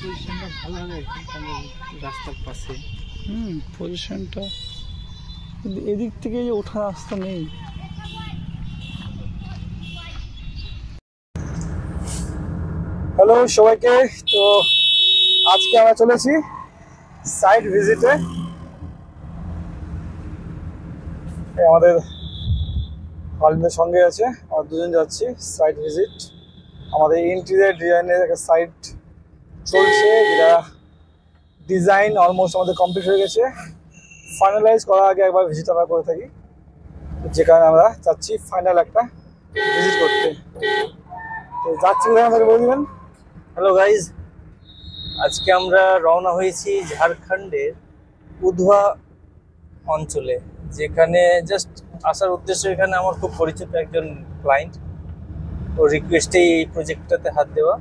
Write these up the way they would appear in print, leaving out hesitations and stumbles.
পজিশনটা। ভালো হবে রাস্তার পাশে। পজিশনটা এদিক থেকে ওঠার রাস্তা নেই। হ্যালো সবাইকে, তো আজকে আমরা চলেছি সাইট ভিজিটে। আমাদের হালিমের সঙ্গে আছে, আমরা দুজন যাচ্ছি সাইট ভিজিট। আমাদের ইন্টেরিয়র ডিজাইনের একটা সাইট চলছে, যেটা ডিজাইন অলমোস্ট আমাদের কমপ্লিট হয়ে গেছে। ফাইনালাইজ করার আগে একবার ভিজিট আমরা করে থাকি, যেখানে আমরা চাচ্ছি ফাইনাল একটা ভিজিট করতে। তো যাচ্ছি আমাদের বলে দেবেন। হ্যালো গাইজ, আজকে আমরা রওনা হয়েছি ঝাড়খণ্ডের উধওয়া অঞ্চলে, যেখানে জাস্ট আসার উদ্দেশ্য এখানে আমার খুব পরিচিত একজন ক্লায়েন্ট, ওর রিকোয়েস্টেই এই প্রজেক্টটাতে হাত দেওয়া।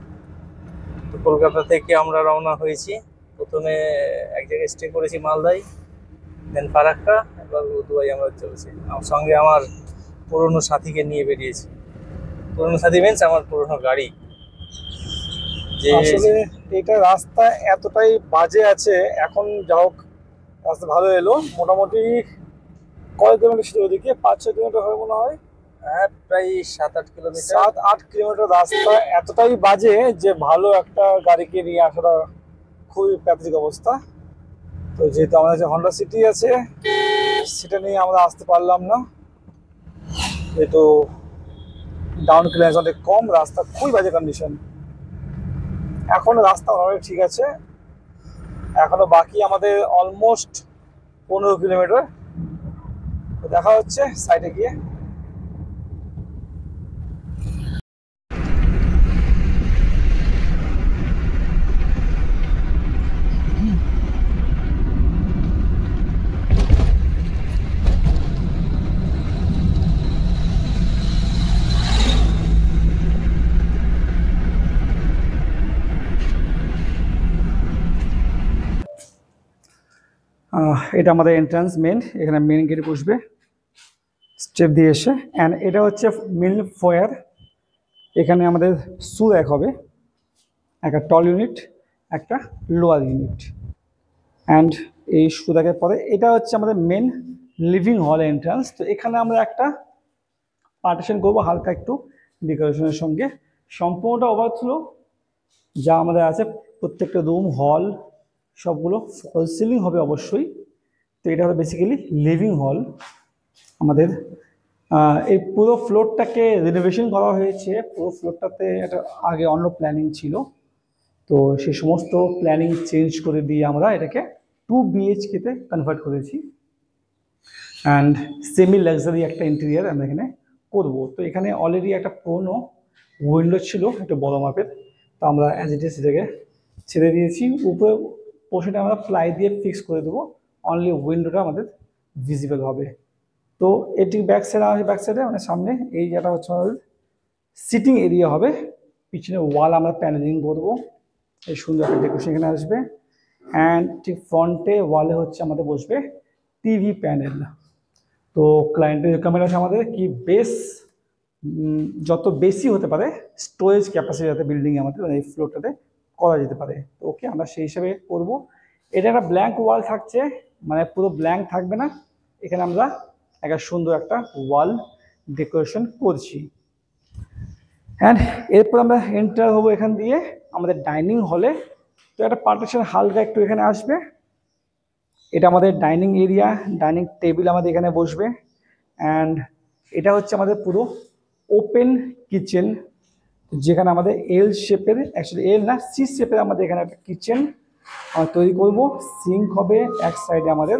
তো কলকাতা থেকে আমরা রওনা হয়েছি, প্রথমে এক জায়গায় স্টে করেছি মালদায়, দেন ফারাক্কা, এবার উধওয়াই আমরা চলেছি। আমার সঙ্গে আমার পুরনো সাথীকে নিয়ে বেরিয়েছি। পুরনো সাথী মিনস আমার পুরনো গাড়ি। আসলে এটা রাস্তা এতটাই বাজে আছে এখন, যা হোক রাস্তা ভালো এলো। মোটামুটি কয় কিলোমিটার ছিল ওদিকে? 5-6 কিলোমিটার হবে মনে হয়। হ্যাঁ, প্রায় 7-8 কিলোমিটার। 7-8 কিলোমিটার রাস্তা এতটাই বাজে যে ভালো একটা গাড়িকে নিয়ে আসাটা খুবই প্যাথেটিক অবস্থা। তো যেহেতু আমাদের যে হন্ডা সিটি আছে, সেটা নিয়ে আমরা আসতে পারলাম না, যেহেতু ডাউন ক্লিয়ারেন্স অনেক কম, রাস্তা খুবই বাজে কন্ডিশন। এখনো রাস্তা অনেক ঠিক আছে, এখনো বাকি আমাদের অলমোস্ট 15 কিলোমিটার। দেখা হচ্ছে সাইডে গিয়ে। এটা আমাদের এন্ট্রান্স মেন, এখানে মেন গেটে বসবে স্টেপ দিয়ে এসে। অ্যান্ড এটা হচ্ছে মেন ফয়ার, এখানে আমাদের শু র্যাক হবে, একটা টল ইউনিট, একটা লোয়ার ইউনিট। অ্যান্ড এই শু র্যাকের পরে এটা হচ্ছে আমাদের মেন লিভিং হল এন্ট্রান্স। তো এখানে আমরা একটা পার্টিশন করবো হালকা একটু ডেকোরেশনের সঙ্গে। সম্পূর্ণটা ওভারফ্লো যা আমাদের আছে, প্রত্যেকটা রুম হল সবগুলো ফল সিলিং হবে অবশ্যই। তো এটা হলো বেসিক্যালি লিভিং হল আমাদের। এই পুরো ফ্লোরটাকে রিনোভেশন করা হয়েছে। পুরো ফ্লোরটাতে একটা আগে অন্য প্ল্যানিং ছিল, তো সেই সমস্ত প্ল্যানিং চেঞ্জ করে দিয়ে আমরা এটাকে 2 BHKতে কনভার্ট করেছি। অ্যান্ড সেমি লাক্সারি একটা ইন্টেরিয়ার আমরা এখানে করবো। তো এখানে অলরেডি একটা পুরনো উইন্ডো ছিল একটা বড় মাপের, তো আমরা অ্যাজ ইট ইজ সেটাকে ছেড়ে দিয়েছি। উপরে পোর্শনটা আমরা প্লাই দিয়ে ফিক্স করে দেবো, অনলি উইন্ডোটা আমাদের ভিজিবল হবে। তো এটি ব্যাক সাইডে মানে সামনে এই যেটা হচ্ছে আমাদের সিটিং এরিয়া হবে। পিছনে ওয়াল আমরা প্যানেলিং করবো, এই সুন্দর একটা ডেকোরেশন এখানে আসবে। অ্যান্ড ঠিক ফ্রন্টে ওয়ালে হচ্ছে আমাদের বসবে টিভি প্যানেল। তো ক্লায়েন্টের রিকমেন্ড আছে আমাদের কি যত বেশি হতে পারে স্টোরেজ ক্যাপাসিটি যাতে বিল্ডিংয়ে আমাদের এই ফ্লোরটাতে করা যেতে পারে। তো ওকে, আমরা সেই হিসাবে করবো। এটা একটা ব্ল্যাঙ্ক ওয়াল থাকছে, মানে পুরো ব্ল্যাঙ্ক থাকবে না, এখানে আমরা একটা সুন্দর একটা ওয়াল ডেকোরেশন করছি। অ্যান্ড এরপর আমরা এন্টার হবো এখান দিয়ে আমাদের ডাইনিং হলে। তো একটা পার্টিশন হালকা একটু এখানে আসবে, এটা আমাদের ডাইনিং এরিয়া, ডাইনিং টেবিল আমাদের এখানে বসবে। অ্যান্ড এটা হচ্ছে আমাদের পুরো ওপেন কিচেন, যেখানে আমাদের এল শেপের, অ্যাকচুয়ালি এল না সি শেপের আমাদের এখানে একটা কিচেন আমরা তৈরি করবো। সিঙ্ক হবে, এক সাইডে আমাদের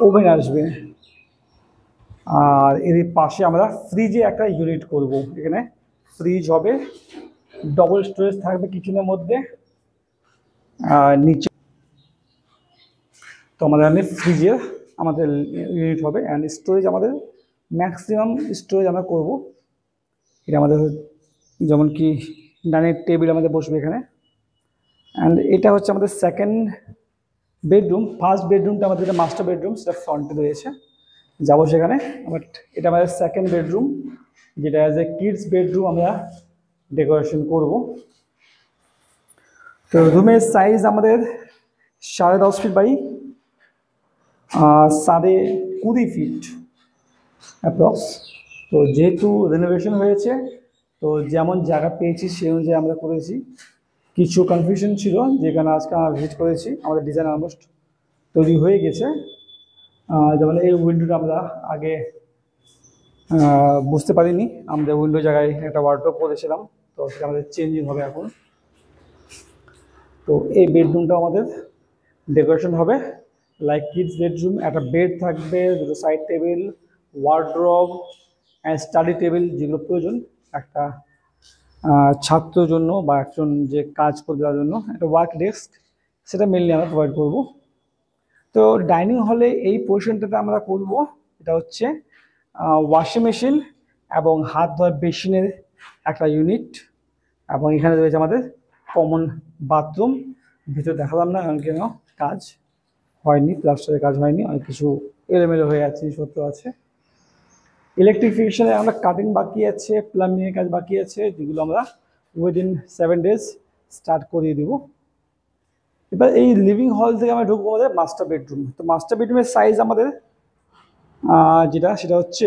ওভেন আসবে, আর এর পাশে আমরা ফ্রিজে একটা ইউনিট করব। এখানে ফ্রিজ হবে, ডবল স্টোরেজ থাকবে কিচেনের মধ্যে, আর নিচে তো আমাদের এখানে ফ্রিজের আমাদের ইউনিট হবে। অ্যান্ড স্টোরেজ আমাদের ম্যাক্সিমাম স্টোরেজ আমরা করব। এটা আমাদের যেমন কি ডাইনিং টেবিল আমাদের বসবে এখানে। অ্যান্ড এটা হচ্ছে আমাদের সেকেন্ড বেডরুম। ফার্স্ট বেডরুমটা আমাদের যেটা মাস্টার বেডরুম, সেটা ফ্রন্টে রয়েছে। যাবো সেখানে। বাট এটা আমাদের সেকেন্ড বেডরুম, যেটা অ্যাজ এ কিডস বেডরুম আমরা ডেকোরেশন করব। তো রুমের সাইজ আমাদের 10.5 ফিট বাই 20.5 ফিট অ্যাপ্রক্স। তো যেহেতু রেনোভেশন হয়েছে, তো যেমন জায়গা পেয়েছি সেই অনুযায়ী আমরা করেছি। কিছু কনফিউশন ছিল, যেখানে আজকে আমরা ভিজিট করেছি, আমাদের ডিজাইন অলমোস্ট তৈরি হয়ে গেছে। যেমন এই উইন্ডোটা আমরা আগে বুঝতে পারিনি, আমাদের উইন্ডো জায়গায় একটা ওয়ার্ড্রপ করেছিলাম, তো সেটা আমাদের চেঞ্জিং হবে এখন। তো এই বেডরুমটা আমাদের ডেকোরেশন হবে লাইক কিডস বেডরুম। একটা বেড থাকবে, দুটো side table, wardrobe and study table, যেগুলো প্রয়োজন একটা ছাত্রের জন্য বা একজন যে কাজ করবে তার জন্য। একটা ওয়ার্ক ডেস্ক, সেটা মেনলি আমরা প্রোভাইড করব। তো ডাইনিং হলে এই পোর্শনটাতে আমরা করব, এটা হচ্ছে ওয়াশিং মেশিন এবং হাত ধোয়ার বেসিনের একটা ইউনিট, এবং এখানে রয়েছে আমাদের কমন বাথরুম। ভিতরে দেখালাম না কারণ কেন কাজ হয়নি, প্লাস্টারের কাজ হয়নি, অনেক কিছু এলোমেলো হয়ে আছে, জিনিসপত্র আছে। ইলেকট্রিফিকেশনে আমরা কাটিং বাকি আছে, প্লাম্বিংয়ের কাজ বাকি আছে, যেগুলো আমরা উইদিন 7 ডেজ স্টার্ট করিয়ে দিব। এবার এই লিভিং হল থেকে আমরা ঢুকবো আমাদের মাস্টার বেডরুম। তো মাস্টার বেডরুমের সাইজ আমাদের সেটা হচ্ছে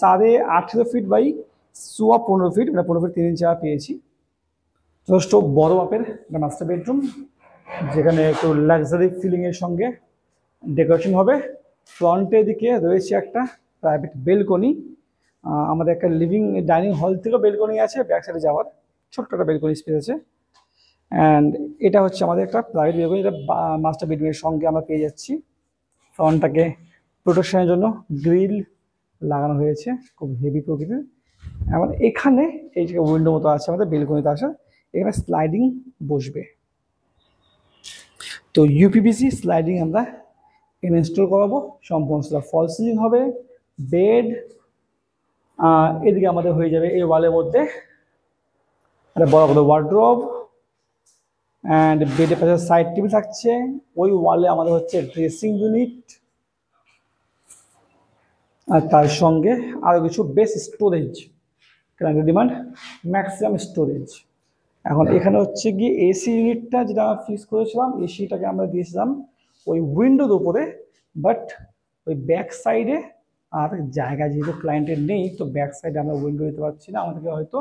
18.5 ফিট বাই 15 ফিট, মানে 15 ফিট 3 ইঞ্চি পেয়েছি। যথেষ্ট বড় মাপের একটা মাস্টার বেডরুম, যেখানে একটু লাক্সারি ফিলিংয়ের সঙ্গে ডেকোরেশন হবে। ফ্রন্টের দিকে রয়েছে একটা প্রাইভেট বেলকনি, আমাদের একটা লিভিং ডাইনিং হল থেকেও বেলকনি আছে, ব্যাক সাইডে যাওয়ার ছোট্ট একটা বেলকনি স্পেস আছে। অ্যান্ড এটা হচ্ছে আমাদের একটা প্রাইভেট বেলকনি, এটা মাস্টার বেডরুমের সঙ্গে আমরা পেয়ে যাচ্ছি। ফ্রন্টটাকে প্রোটেকশনের জন্য গ্রিল লাগানো হয়েছে, খুব হেভি প্রকৃতির। এবং এখানে এই যে উইন্ডো মতো আছে আমাদের বেলকনিতে আসা, এখানে স্লাইডিং বসবে। তো ইউপিভিসি স্লাইডিং আমরা ইনস্টল করাবো, সম্পূর্ণ ফল সিলিং হবে। বেড এদিকে আমাদের হয়ে যাবে এই ওয়ালের মধ্যে একটা বড় বড় ওয়ার্ড্রব, অ্যান্ড বেডের পাশে সাইড টেবিল থাকছে। ওই ওয়ালে আমাদের হচ্ছে ড্রেসিং ইউনিট, আর তার সঙ্গে আরও কিছু বেস স্টোরেজ, ক্লায়েন্টের ডিমান্ড ম্যাক্সিমাম স্টোরেজ। এখন এখানে হচ্ছে গিয়ে এসি ইউনিটটা যেটা আমরা ফিক্স করেছিলাম, এসিটাকে আমরা দিয়েছিলাম ওই উইন্ডোর উপরে, বাট ওই ব্যাক সাইডে আর জায়গা যেহেতু ক্লায়েন্টের নেই, তো ব্যাক সাইডে আমরা উইন্ডো দিতে পারছি না, আমাদেরকে হয়তো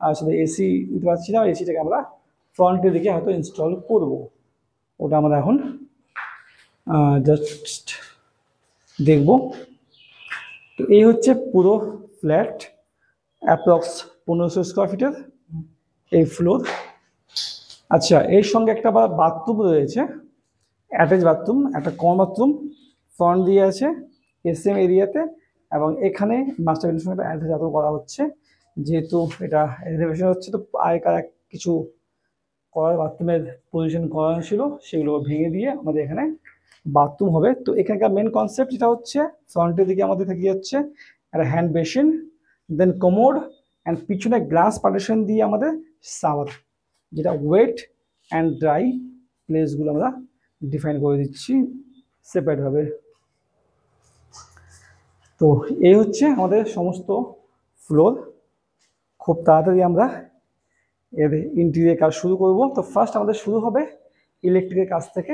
আসলে এসি দিতে পারছি না, এসিটাকে আমরা ফ্রন্টের দিকে হয়তো ইনস্টল করব। ওটা আমরা এখন জাস্ট দেখব। তো এই হচ্ছে পুরো ফ্ল্যাট, অ্যাপ্রক্স 1500 স্কোয়ার ফিটের এই ফ্লোর। আচ্ছা, এর সঙ্গে একটা আবার বাথরুম রয়েছে, অ্যাটাচ বাথরুম, একটা কমন বাথরুম ফ্রন্ট দিয়ে আছে এসএম এরিয়াতে, এবং এখানে মাস্টার বেডরুমের সঙ্গে একটা অ্যাটাচ বাথরুম করা হচ্ছে। যেহেতু এটা রেনোভেশন হচ্ছে, তো আগেকার কিছু করার বাথরুমের পজিশন করানো ছিল, সেগুলো ভেঙে দিয়ে আমাদের এখানে বাথরুম হবে। তো এখানকার মেন কনসেপ্ট যেটা হচ্ছে, ফ্রন্টের দিকে আমাদের থেকে যাচ্ছে একটা hand basin, then commode, and পিছনে গ্লাস পার্টিশন দিয়ে আমাদের শাওয়ার, যেটা ওয়েট অ্যান্ড ড্রাই প্লেসগুলো আমরা ডিফাইন করে দিচ্ছি সেপারেটভাবে। তো এই হচ্ছে আমাদের সমস্ত ফ্লোর। খুব তাড়াতাড়ি আমরা এর ইন্টেরিয়র কাজ শুরু করব। তো ফার্স্ট আমাদের শুরু হবে ইলেকট্রিকের কাজ থেকে।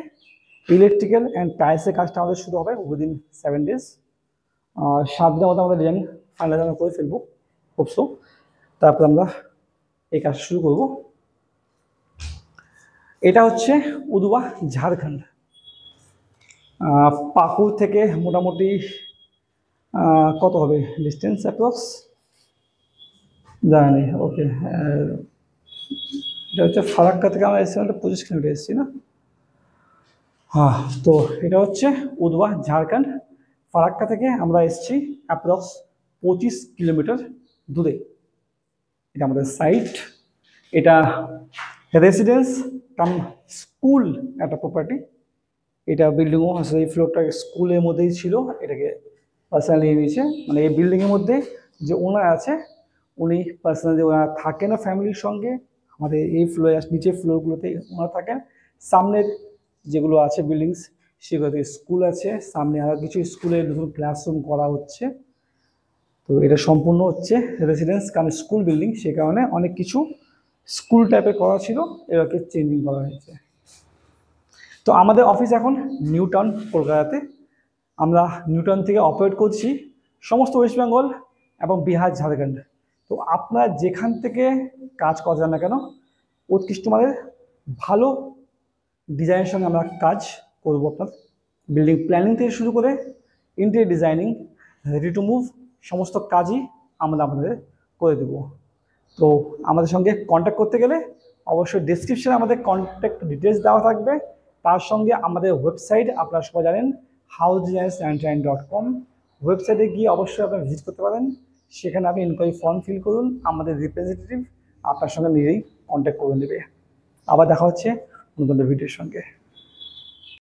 ইলেকট্রিক্যাল অ্যান্ড টাইলসের কাজটা আমাদের শুরু হবে উইদিন 7 ডেজ। 7 দিনের মধ্যে আমাদের ডিজাইন ফাইনাল আমরা করে ফেলবো হোপসো। তারপর আমরা এই কাজ শুরু করব। এটা হচ্ছে উদুয়া, ঝাড়খণ্ড। পাকুড় থেকে মোটামুটি কত হবে ডিস্টেন্স অ্যাপ্রক্স জানি। ওকে, এটা হচ্ছে ফারাক্কা থেকে আমরা এসেছি, 25 কিলোমিটার এসেছি না? হ্যাঁ, তো এটা হচ্ছে উদুয়া, ঝাড়খণ্ড। ফারাক্কা থেকে আমরা এসেছি অ্যাপ্রক্স 25 কিলোমিটার দূরে। এটা আমাদের সাইট, এটা রেসিডেন্স কাম স্কুল একটা প্রপার্টি। এটা বিল্ডিংও আসলে এই ফ্লোরটা স্কুলের মধ্যেই ছিল, এটাকে পার্সোনালি নিয়েছে। মানে এই বিল্ডিংয়ের মধ্যে যে ওনার আছে, উনি পার্সোনালি ওনার থাকেন ফ্যামিলির সঙ্গে। আমাদের এই ফ্লোর নিচের ফ্লোরগুলোতে ওনারা থাকেন। সামনের যেগুলো আছে বিল্ডিংস, সেগুলোতে স্কুল আছে, সামনে আরও কিছু স্কুলে নতুন ক্লাসরুম করা হচ্ছে। তো এটা সম্পূর্ণ হচ্ছে রেসিডেন্স, কারণ স্কুল বিল্ডিং, সে কারণে অনেক কিছু স্কুল টাইপের করা ছিল, এটাকে চেঞ্জিং করা হয়েছে। তো আমাদের অফিস এখন নিউ টাউন কলকাতাতে। আমরা নিউ টাউন থেকে অপারেট করছি সমস্ত ওয়েস্ট বেঙ্গল এবং বিহার, ঝাড়খণ্ড। তো আপনারা যেখান থেকে কাজ করেন না কেন, উৎকৃষ্ট মানের ভালো ডিজাইনের সঙ্গে আমরা কাজ করব। আপনার বিল্ডিং প্ল্যানিং থেকে শুরু করে interior designing, ready to move, সমস্ত কাজই আমরা আপনাদের করে দেব। তো আমাদের সঙ্গে কন্ট্যাক্ট করতে গেলে অবশ্যই ডেসক্রিপশনে আমাদের কন্ট্যাক্ট ডিটেলস দেওয়া থাকবে। তার সঙ্গে আমাদের ওয়েবসাইট, আপনারা সবাই জানেন housedesigns99.com, ওয়েবসাইটে গিয়ে অবশ্যই আপনি ভিজিট করতে পারেন। সেখানে আপনি ইনকোয়ারি ফর্ম ফিল করুন, আমাদের রিপ্রেজেন্টেটিভ আপনার সঙ্গে নিজেই কন্ট্যাক্ট করে নেবে। আবার দেখা হচ্ছে নতুন ভিডিওর সঙ্গে।